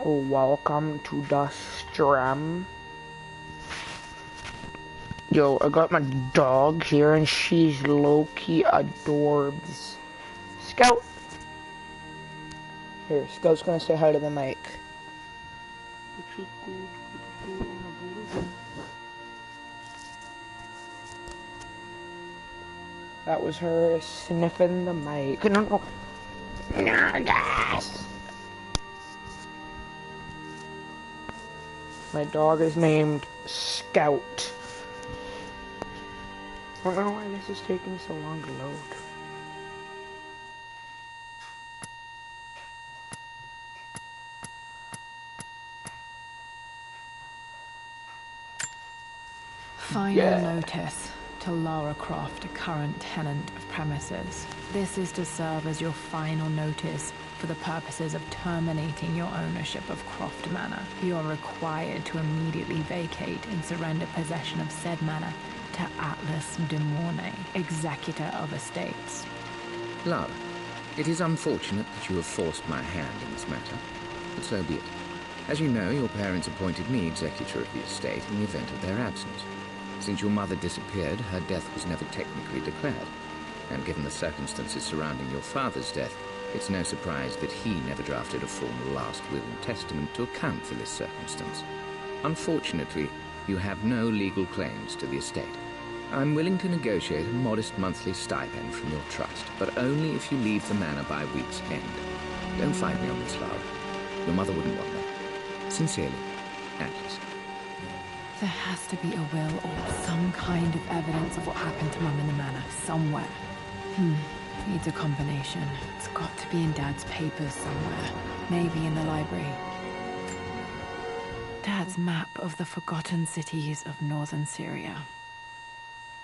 Welcome to the stream. Yo, I got my dog here and she's low-key adorbs. Scout! Here, Scout's gonna say hi to the mic. That was her sniffing the mic. No. Yes. My dog is named Scout. I don't know why this is taking so long to load. Final notice to Lara Croft, a current tenant of premises. This is to serve as your final notice for the purposes of terminating your ownership of Croft Manor. You are required to immediately vacate and surrender possession of said manor to Atlas de Mornay, executor of estates. Lara, it is unfortunate that you have forced my hand in this matter, but so be it. As you know, your parents appointed me executor of the estate in the event of their absence. Since your mother disappeared, her death was never technically declared. And given the circumstances surrounding your father's death, it's no surprise that he never drafted a formal last will and testament to account for this circumstance. Unfortunately, you have no legal claims to the estate. I'm willing to negotiate a modest monthly stipend from your trust, but only if you leave the manor by week's end. Don't fight me on this, Lara. Your mother wouldn't want that. Sincerely, Atlas. There has to be a will or some kind of evidence of what happened to Mum in the manor, somewhere. Needs a combination. It's got to be in Dad's papers somewhere. Maybe in the library. Dad's map of the forgotten cities of northern Syria.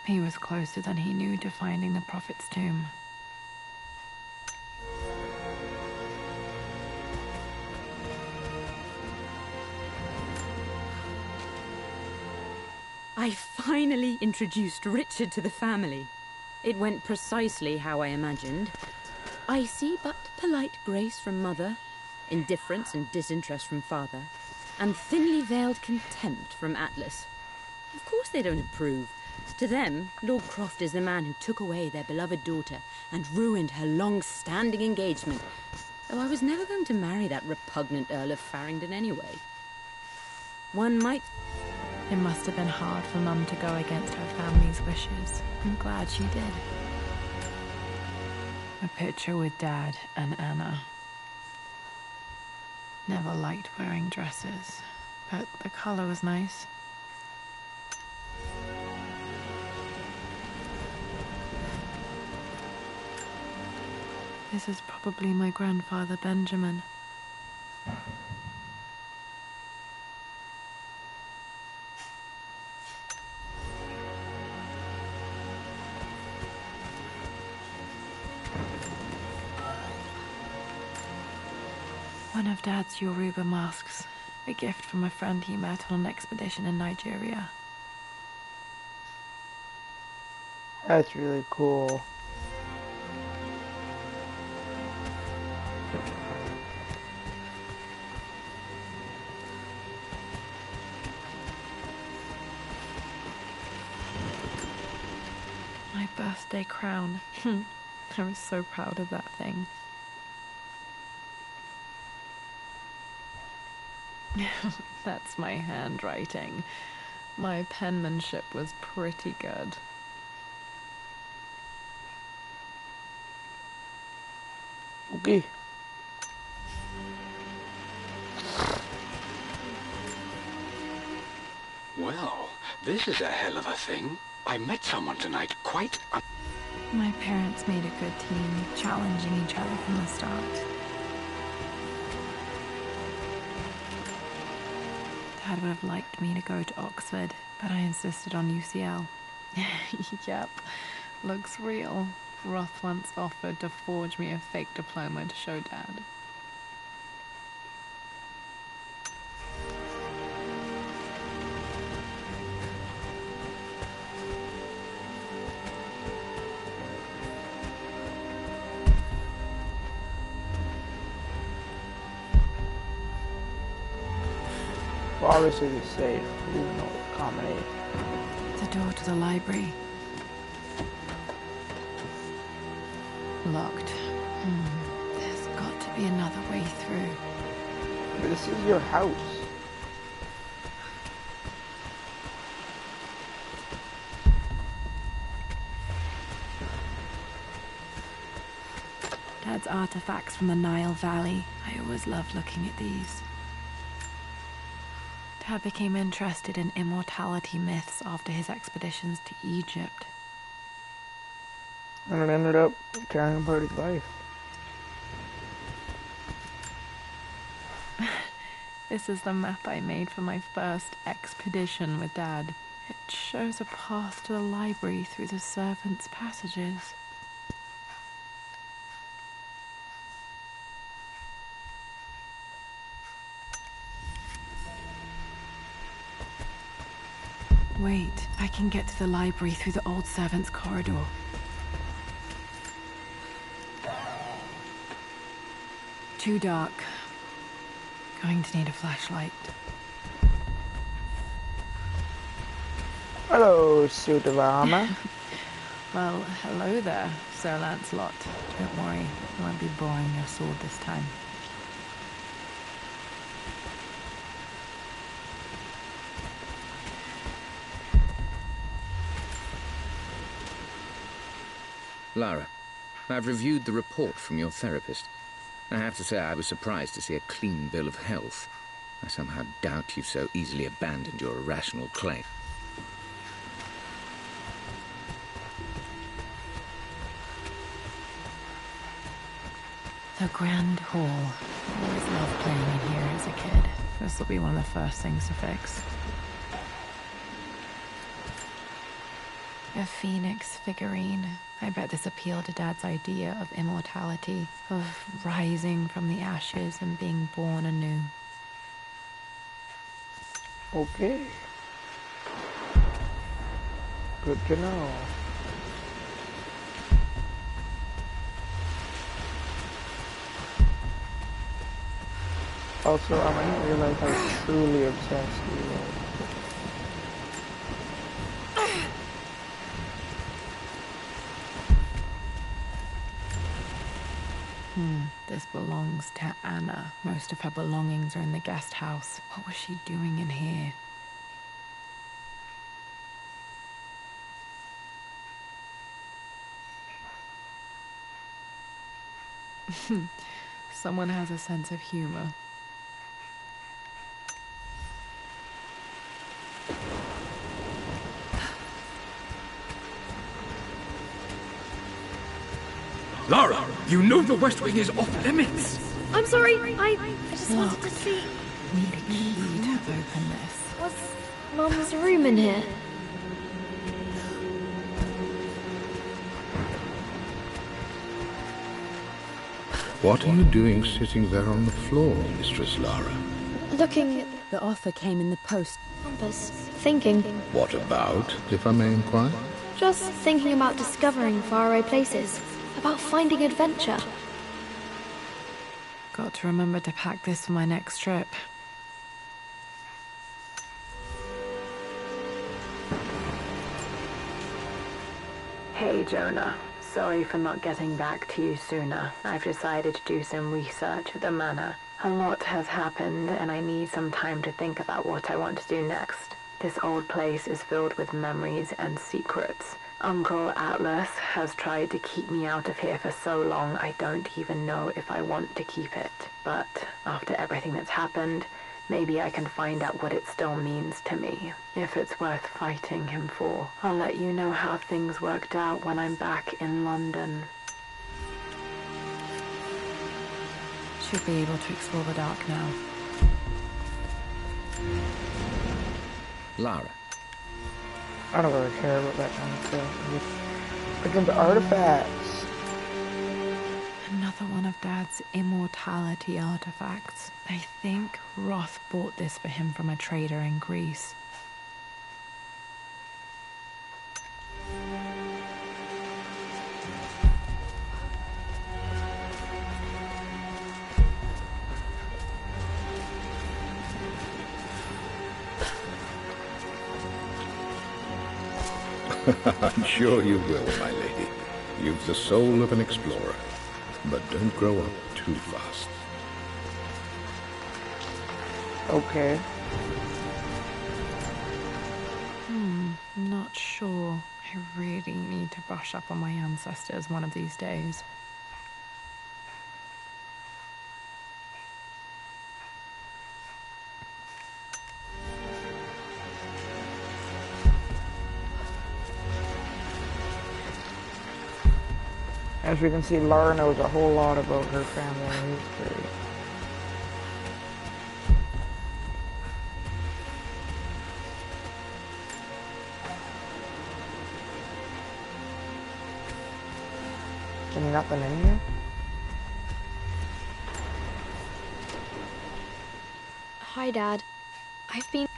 He was closer than he knew to finding the Prophet's tomb. I finally introduced Richard to the family. It went precisely how I imagined. I see but polite grace from Mother, indifference and disinterest from Father, and thinly veiled contempt from Atlas. Of course they don't approve. To them, Lord Croft is the man who took away their beloved daughter and ruined her long-standing engagement, though I was never going to marry that repugnant Earl of Farringdon anyway. One might... It must have been hard for Mum to go against her family's wishes. I'm glad she did. A picture with Dad and Anna. Never liked wearing dresses, but the color was nice. This is probably my grandfather Benjamin. One of Dad's Yoruba masks, a gift from a friend he met on an expedition in Nigeria. That's really cool. My birthday crown. I was so proud of that thing. That's my handwriting. My penmanship was pretty good. Okay. Well, this is a hell of a thing. I met someone tonight quite... My parents made a good team, challenging each other from the start. Dad would have liked me to go to Oxford, but I insisted on UCL. Yep, looks real. Roth once offered to forge me a fake diploma to show Dad. Well, obviously it's safe. You know, accommodate. The door to the library. Locked. There's got to be another way through. But this is your house. Dad's artifacts from the Nile Valley. I always loved looking at these. Dad became interested in immortality myths after his expeditions to Egypt. And it ended up tearing apart his life. This is the map I made for my first expedition with Dad. It shows a path to the library through the servants' passages. Wait, I can get to the library through the old servants' corridor. Too dark. Going to need a flashlight. Hello, suit of armor. Well, hello there, Sir Lancelot. Don't worry, I won't be boring your sword this time. Lara, I've reviewed the report from your therapist. I have to say I was surprised to see a clean bill of health. I somehow doubt you've so easily abandoned your irrational claim. The Grand Hall. Always loved playing in here as a kid. This will be one of the first things to fix. A phoenix figurine. I bet this appealed to Dad's idea of immortality, of rising from the ashes and being born anew. Okay. Good to know. Also, I didn't realize how truly obsessed you were. This belongs to Anna. Most of her belongings are in the guest house. What was she doing in here? Someone has a sense of humor. Lara, you know the West Wing is off limits. I'm sorry, I just wanted to see... Need a key to open this. Was Mum's room in here? What are you doing sitting there on the floor, Mistress Lara? Looking at The offer came in the post. the compass, thinking. What about, if I may inquire? Just thinking about discovering faraway places, about finding adventure. Got to remember to pack this for my next trip. Hey, Jonah. Sorry for not getting back to you sooner. I've decided to do some research at the manor. A lot has happened, and I need some time to think about what I want to do next. This old place is filled with memories and secrets. Uncle Atlas has tried to keep me out of here for so long I don't even know if I want to keep it. But after everything that's happened, maybe I can find out what it still means to me. If it's worth fighting him for. I'll let you know how things worked out when I'm back in London. Should be able to explore the dark now. Lara, I don't really care about that kind of stuff. I'm just looking for artifacts. Another one of Dad's immortality artifacts. I think Roth bought this for him from a trader in Greece. I'm sure you will, my lady. You've the soul of an explorer. But don't grow up too fast. Okay. Not sure. I really need to brush up on my ancestors one of these days. As we can see, Lara knows a whole lot about her family history. And nothing in here? Hi, Dad. I've been...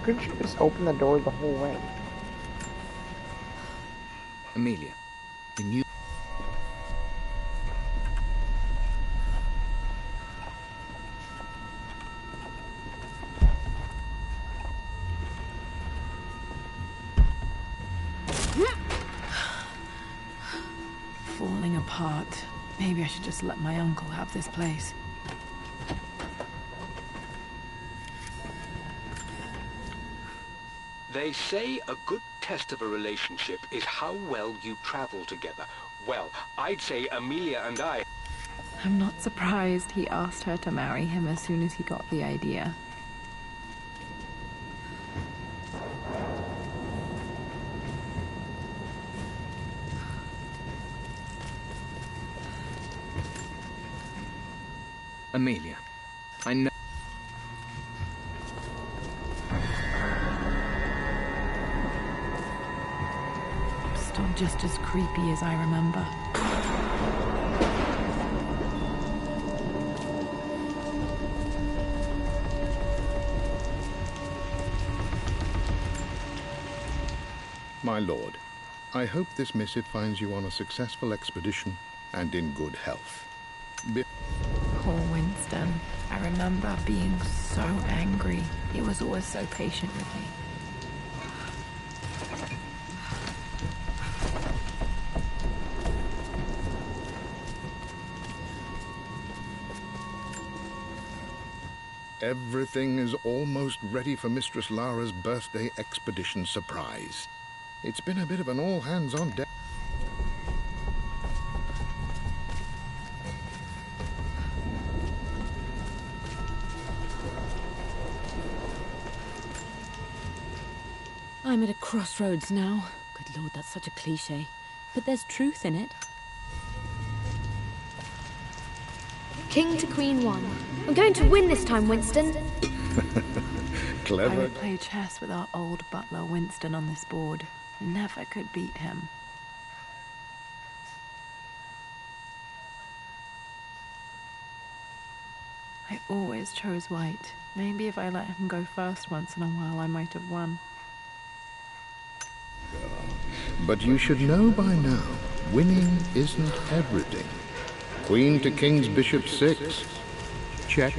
Couldn't you just open the door the whole way? Amelia, the new... Falling apart. Maybe I should just let my uncle have this place. They say a good test of a relationship is how well you travel together. Well, I'd say Amelia and I... I'm not surprised he asked her to marry him as soon as he got the idea. Amelia, I know... Still just as creepy as I remember. My lord, I hope this missive finds you on a successful expedition and in good health. Poor Winston. I remember being so angry. He was always so patient with me. Everything is almost ready for Mistress Lara's birthday expedition surprise. It's been a bit of an all-hands-on-deck. I'm at a crossroads now. Good lord, that's such a cliche. But there's truth in it. King to Queen 1. I'm going to win this time, Winston. Clever. I would play chess with our old butler Winston on this board. Never could beat him. I always chose white. Maybe if I let him go first once in a while, I might have won. But you should know by now, winning isn't everything. Queen to King's Bishop 6. Check.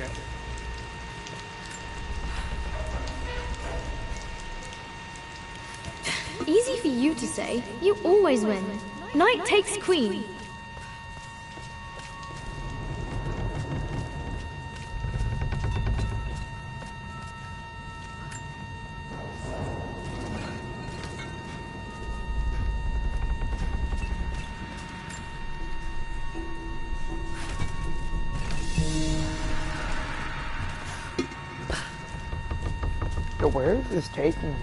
Easy for you to say. You always win. Knight takes queen. So where is this taking me?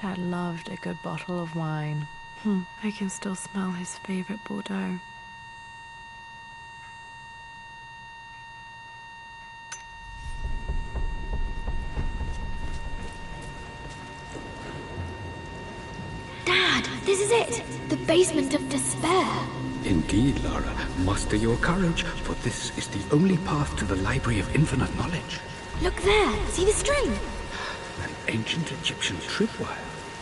Dad loved a good bottle of wine. I can still smell his favorite Bordeaux. Dad, this is it. The basement of despair. Indeed, Lara. Muster your courage, for this is the only path to the Library of Infinite Knowledge. Look there. See the string? An ancient Egyptian tripwire.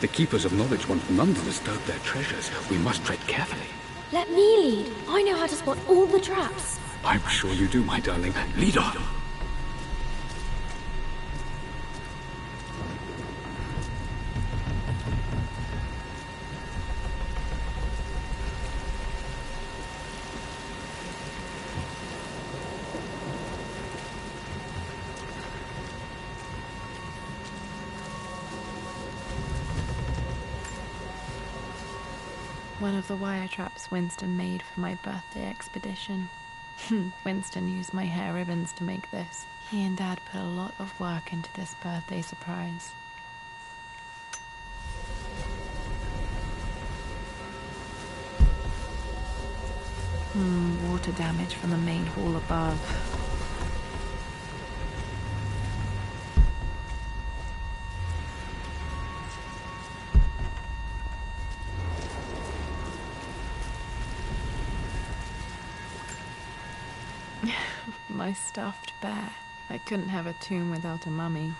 The Keepers of Knowledge want none to disturb their treasures. We must tread carefully. Let me lead. I know how to spot all the traps. I'm sure you do, my darling. Lead on. One of the wire traps Winston made for my birthday expedition. Winston used my hair ribbons to make this. He and Dad put a lot of work into this birthday surprise. Water damage from the main hall above. My stuffed bear. I couldn't have a tomb without a mummy.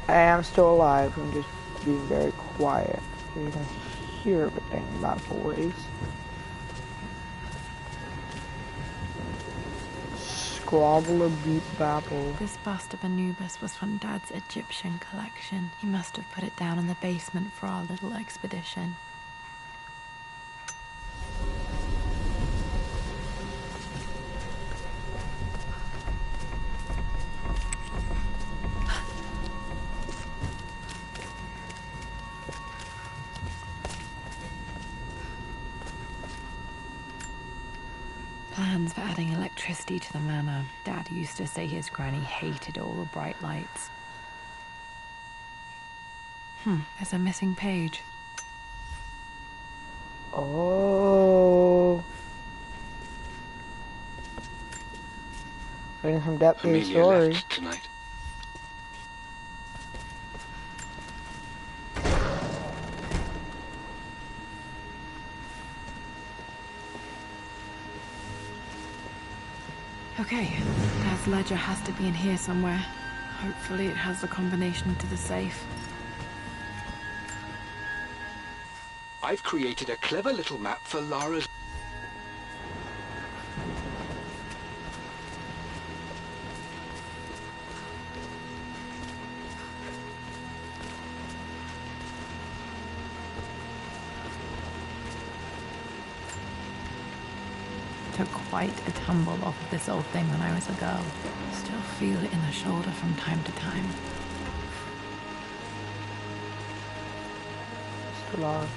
I am still alive. I'm just being very quiet. So you can hear everything about boys. Squabble or beat babble. This bust of Anubis was from Dad's Egyptian collection. He must have put it down in the basement for our little expedition. Plans for adding electricity to the manor. Dad used to say his granny hated all the bright lights. There's a missing page. Oh. Reading some depth in the Amelia story. left tonight. Okay, Dad's ledger has to be in here somewhere. Hopefully it has the combination to the safe. I've created a clever little map for Lara's... Took quite a tumble off of this old thing when I was a girl. Still feel it in the shoulder from time to time. Still alive.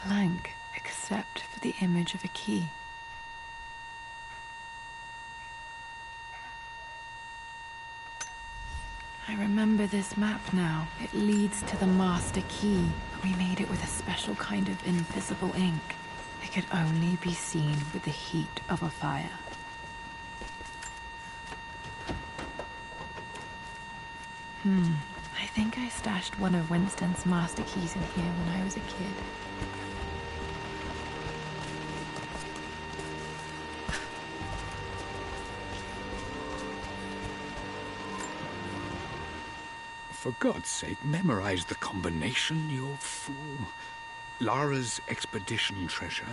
Blank, except for the image of a key. I remember this map now. It leads to the master key, but we made it with a special kind of invisible ink. It could only be seen with the heat of a fire. I think I stashed one of Winston's master keys in here when I was a kid. For God's sake, memorize the combination, you fool. Lara's expedition treasure.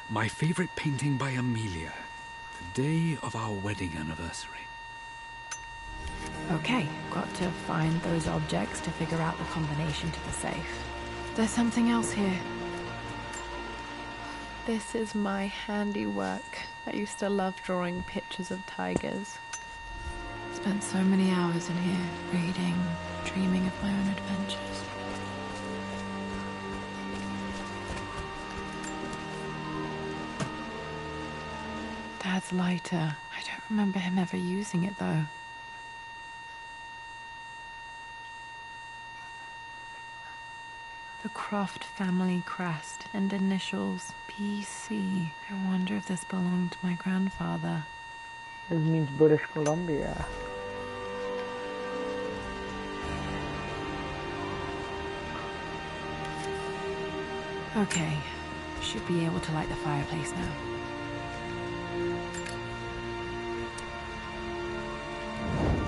My favorite painting by Amelia. The day of our wedding anniversary. Okay, got to find those objects to figure out the combination to the safe. There's something else here. This is my handiwork. I used to love drawing pictures of tigers. Spent so many hours in here, reading, dreaming of my own adventures. Dad's lighter. I don't remember him ever using it, though. The Croft family crest and initials PC. I wonder if this belonged to my grandfather. It means British Columbia. Okay, should be able to light the fireplace now.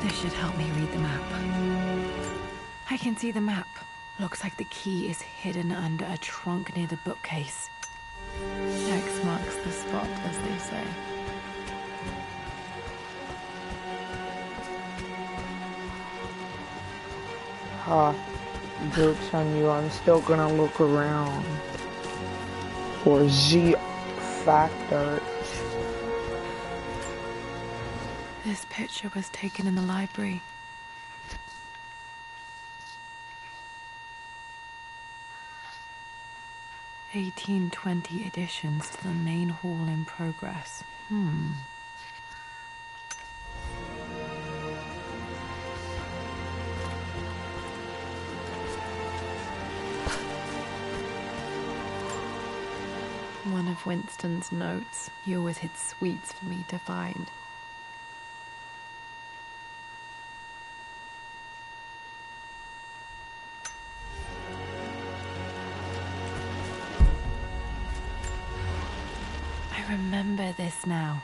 This should help me read the map. I can see the map. Looks like the key is hidden under a trunk near the bookcase. X marks the spot, as they say. Ha, joke's on you, I'm still gonna look around for Z factors. This picture was taken in the library. (1820) additions to the main hall in progress. One of Winston's notes. He always hid sweets for me to find. I remember this now.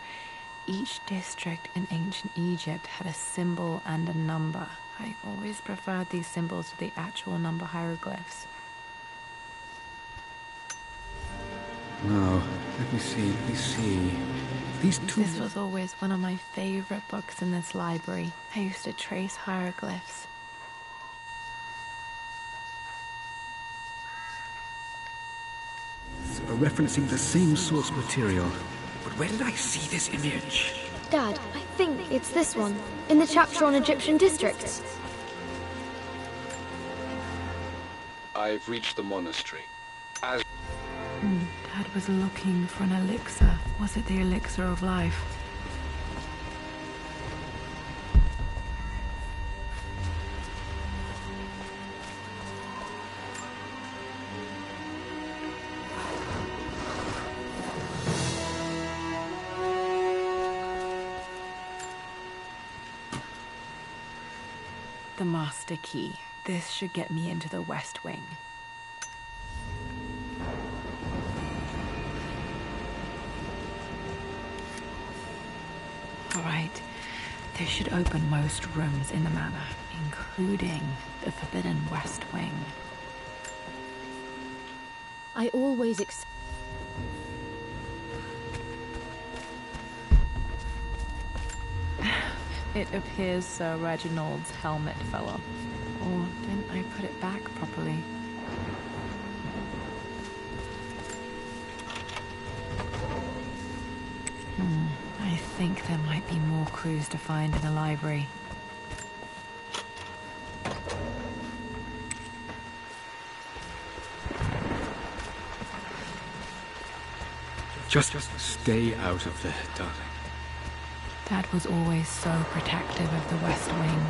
Each district in ancient Egypt had a symbol and a number. I always preferred these symbols to the actual number hieroglyphs. Now, let me see. These two... This was always one of my favorite books in this library. I used to trace hieroglyphs. So, referencing the same source material. But where did I see this image? Dad, I think it's this one, in the chapter on Egyptian districts. I've reached the monastery. As Dad was looking for an elixir. Was it the elixir of life? The master key. This should get me into the West Wing. Alright, this should open most rooms in the manor, including the Forbidden West Wing. I always It appears Sir Reginald's helmet fell off. Or didn't I put it back properly? I think there might be more clues to find in the library. Just stay out of there, darling. Dad was always so protective of the West Wing.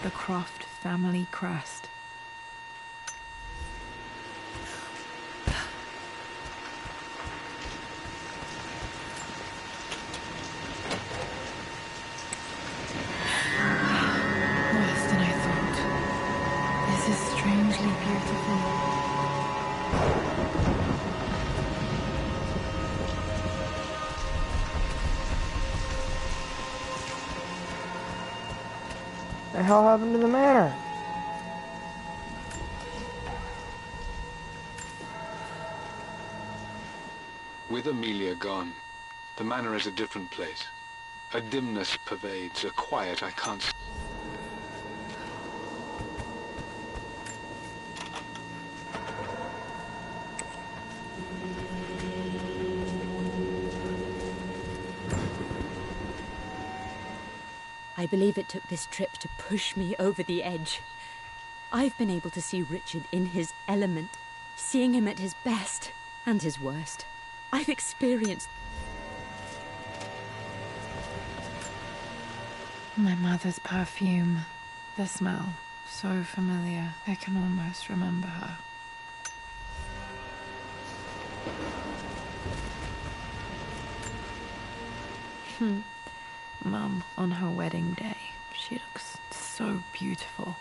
The Croft family crest. Worse than I thought. This is strangely beautiful. The hell happened to the manor? With Amelia gone, the manor is a different place. A dimness pervades, a quiet I can't... I believe it took this trip to push me over the edge. I've been able to see Richard in his element, seeing him at his best and his worst. I've experienced... My mother's perfume. The smell. So familiar. I can almost remember her. Mum, on her wedding day, she looks so beautiful.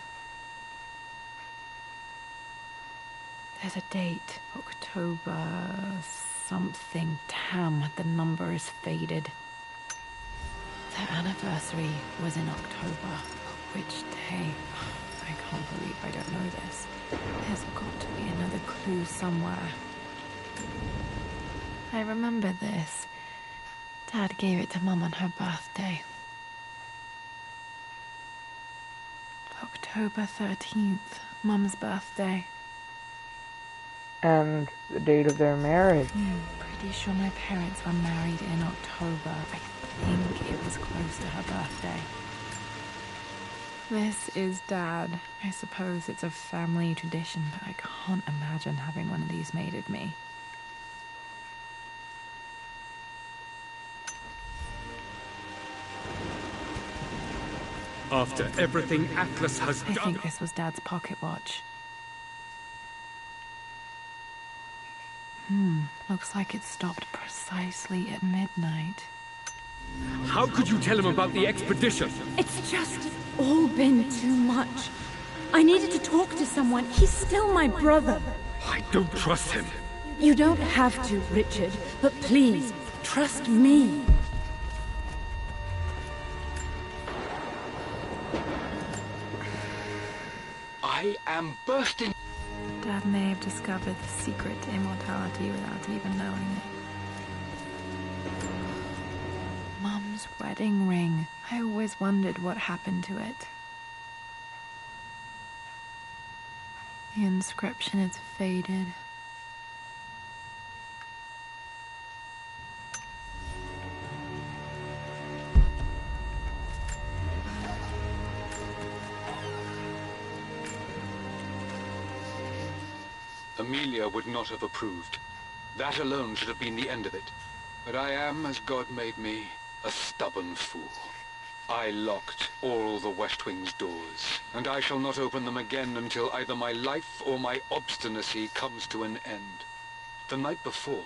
There's a date. October... something. Damn, the number is faded. Their anniversary was in October. But which day? I can't believe I don't know this. There's got to be another clue somewhere. I remember this. Dad gave it to Mum on her birthday. October 13th, Mum's birthday. And the date of their marriage. Pretty sure my parents were married in October. I think it was close to her birthday. This is Dad. I suppose it's a family tradition, but I can't imagine having one of these made of me. After everything Atlas has I done... think this was Dad's pocket watch. Looks like it stopped precisely at midnight. How could you tell him about the expedition? It's just all been too much. I needed to talk to someone. He's still my brother. I don't trust him. You don't have to, Richard, but please, trust me. I am bursting... Dad may have discovered the secret to immortality without even knowing it. Mum's wedding ring. I always wondered what happened to it. The inscription is faded. Amelia would not have approved. That alone should have been the end of it. But I am, as God made me, a stubborn fool. I locked all the West Wing's doors, and I shall not open them again until either my life or my obstinacy comes to an end. The night before,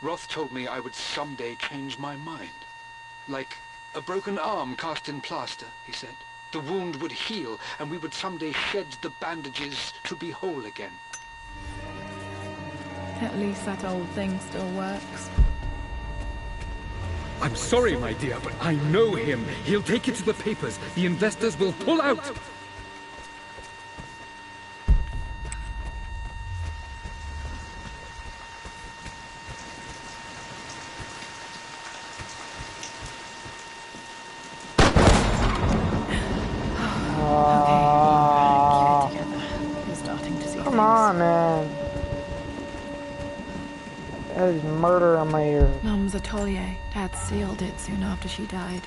Roth told me I would someday change my mind. Like a broken arm cast in plaster, he said. The wound would heal, and we would someday shed the bandages to be whole again. At least that old thing still works. I'm sorry, my dear, but I know him. He'll take it to the papers. The investors will pull out. Come on, man. That is murder on my ear. Mum's atelier. Dad sealed it soon after she died.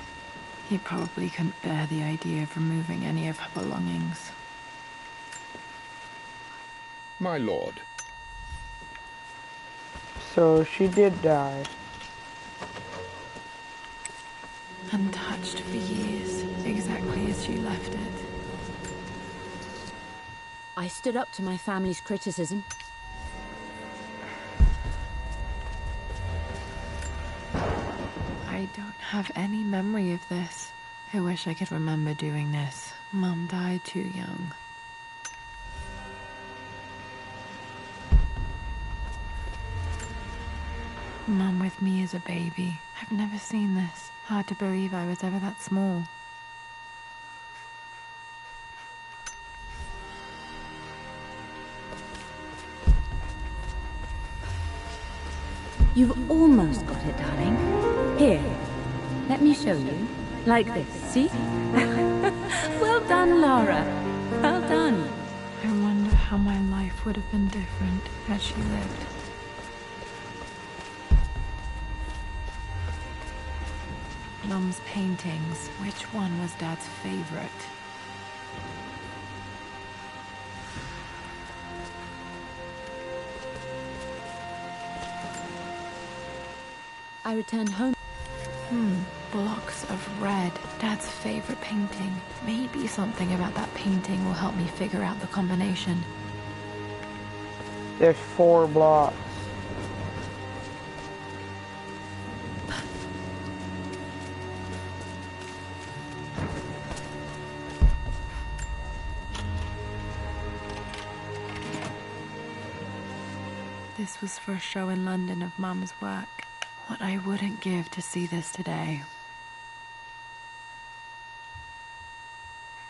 He probably couldn't bear the idea of removing any of her belongings. My lord. So she did die. Untouched for years, exactly as she left it. I stood up to my family's criticism. I don't have any memory of this. I wish I could remember doing this. Mum died too young. Mum with me as a baby. I've never seen this. Hard to believe I was ever that small. You've almost got it, darling. Here, let me show you. Like this, see? Well done, Lara. Well done. I wonder how my life would have been different had she lived. Mum's paintings. Which one was Dad's favorite? I returned home. Blocks of red. Dad's favorite painting. Maybe something about that painting will help me figure out the combination. There's 4 blocks. This was for a show in London of Mum's work. What I wouldn't give to see this today.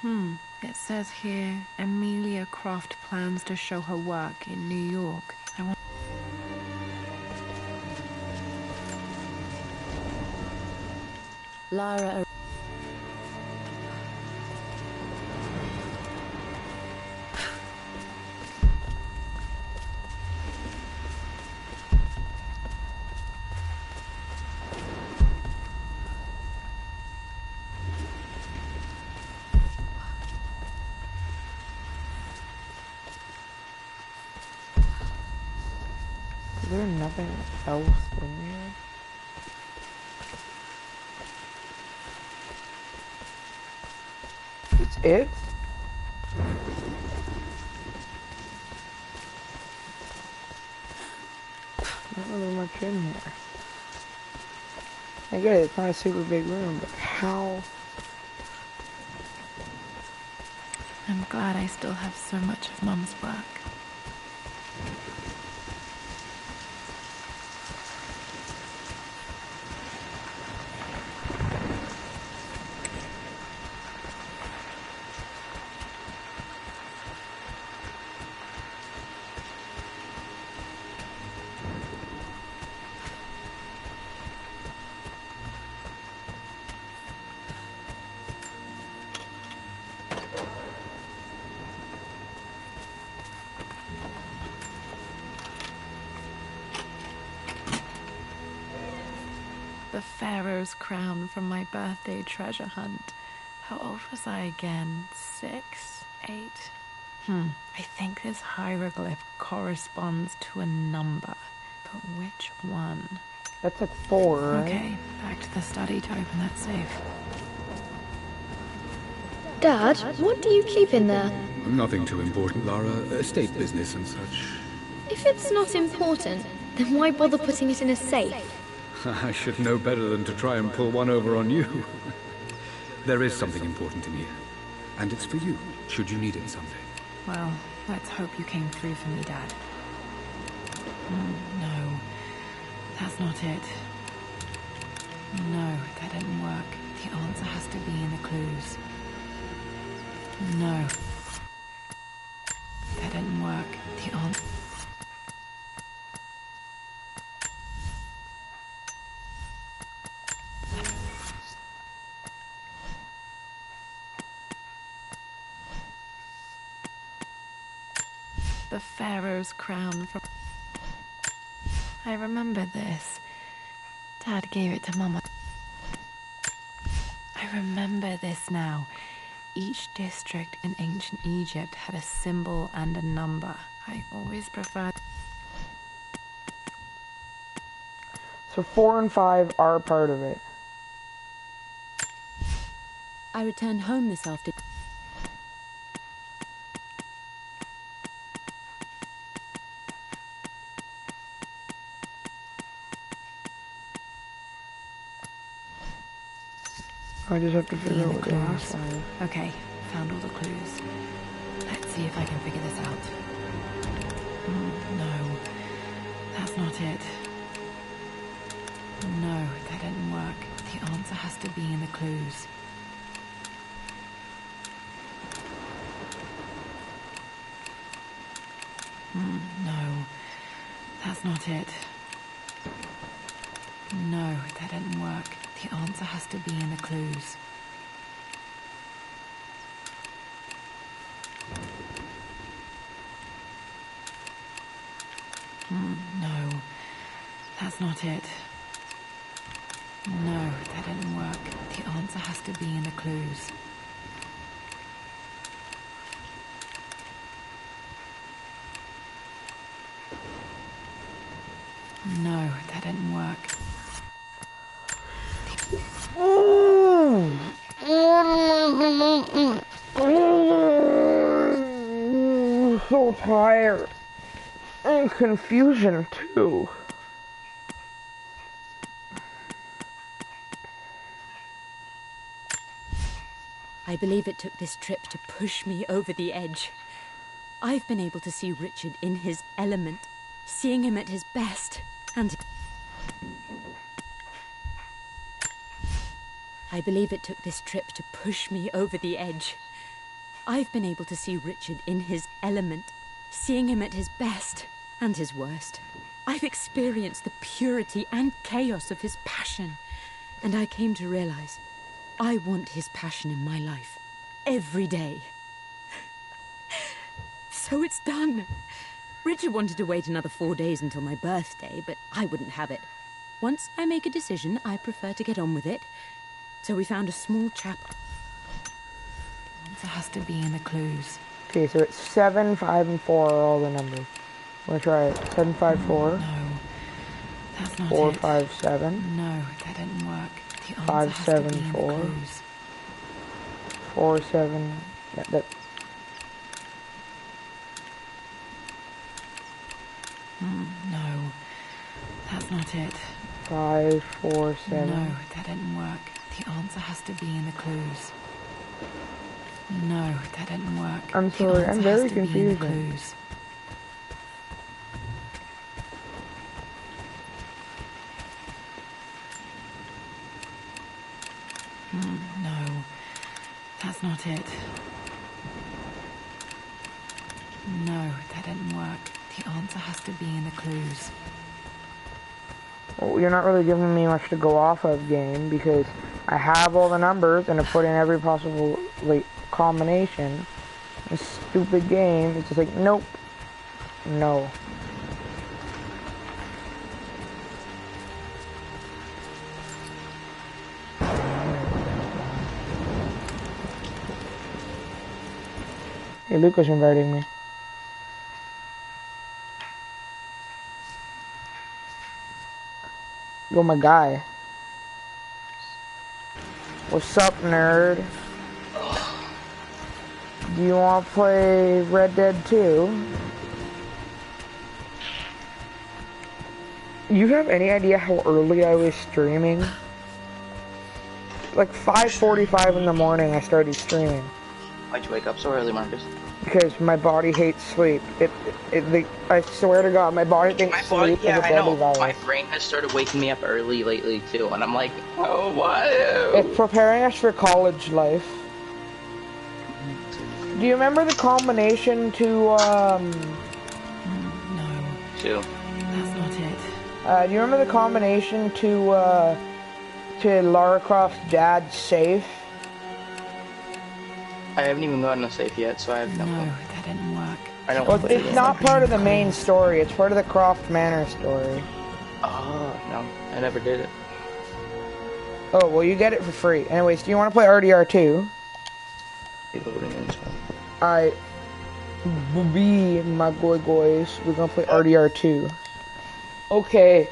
It says here, Amelia Croft plans to show her work in New York. Lara. Is there nothing else in here? It's it? Not really much in here. I get it, it's not a super big room, but how? I'm glad I still have so much of Mum's work. The Pharaoh's crown from my birthday treasure hunt. How old was I again? 6? 8? I think this hieroglyph corresponds to a number. But which one? That's like 4, right? Okay, back to the study to open that safe. Dad, what do you keep in there? Nothing too important, Lara. Estate business and such. If it's not important, then why bother putting it in a safe? I should know better than to try and pull one over on you. There is something important in here. And it's for you, should you need it someday. Well, let's hope you came through for me, Dad. No, that's not it. No, that didn't work. The answer has to be in the clues. No. That didn't work. The answer... The Pharaoh's crown from... I remember this. Dad gave it to Mama. I remember this now. Each district in ancient Egypt had a symbol and a number. I always preferred... So 4 and 5 are part of it. I returned home this afternoon. I just have to figure out what the last one is. Okay, found all the clues. Let's see if I can figure this out. No, that's not it. No, that didn't work. The answer has to be in the clues. No, that's not it. No, that didn't work. The answer has to be in the clues. No, that's not it. No, that didn't work. The answer has to be in the clues. No, that didn't work. So tired. And confusion too. I believe it took this trip to push me over the edge. I've been able to see Richard in his element, seeing him at his best, and... I believe it took this trip to push me over the edge. I've been able to see Richard in his element, seeing him at his best and his worst. I've experienced the purity and chaos of his passion, and I came to realize I want his passion in my life every day. So it's done. Richard wanted to wait another 4 days until my birthday, but I wouldn't have it. Once I make a decision, I prefer to get on with it. So we found a small chapel. The answer has to be in the clues. Okay, so it's 7, 5, and 4 are all the numbers. We'll try it. 7, 5, 4. No, that's not 4, it. 5, 7. No, that didn't work. The answer 5, has 7, to be in 4. the clues. 4, 7. Yeah, that. No, that's not it. 5, 4, 7. No, that didn't work. The answer has to be in the clues. No, that didn't work. I'm The sorry, answer I'm has very to be in the confused. clues. No, that's not it. No, that didn't work. The answer has to be in the clues. Well, you're not really giving me much to go off of, game, because I have all the numbers and I put in every possible combination. This stupid game, it's just like, nope, no. Hey, Luca's inviting me. Yo, my guy. What's up, nerd? Do you want to play Red Dead 2? You have any idea how early I was streaming? Like 5:45 in the morning I started streaming. Why'd you wake up so early, Marcus? Because my body hates sleep. I swear to God, my body thinks sleep is a deadly virus. My brain has started waking me up early lately too, and I'm like, oh, why? It's preparing us for college life. Do you remember the combination to, No, Two. that's not it. do you remember the combination to Lara Croft's dad's safe? I haven't even gotten a safe yet, so I have no clue. No, that didn't work. I don't Well, play it's not part of the main story. It's part of the Croft Manor story. Oh, no. I never did it. Oh, well, you get it for free. Anyways, do you want to play RDR 2? Alright. Be my goys. We're gonna play RDR 2. Okay.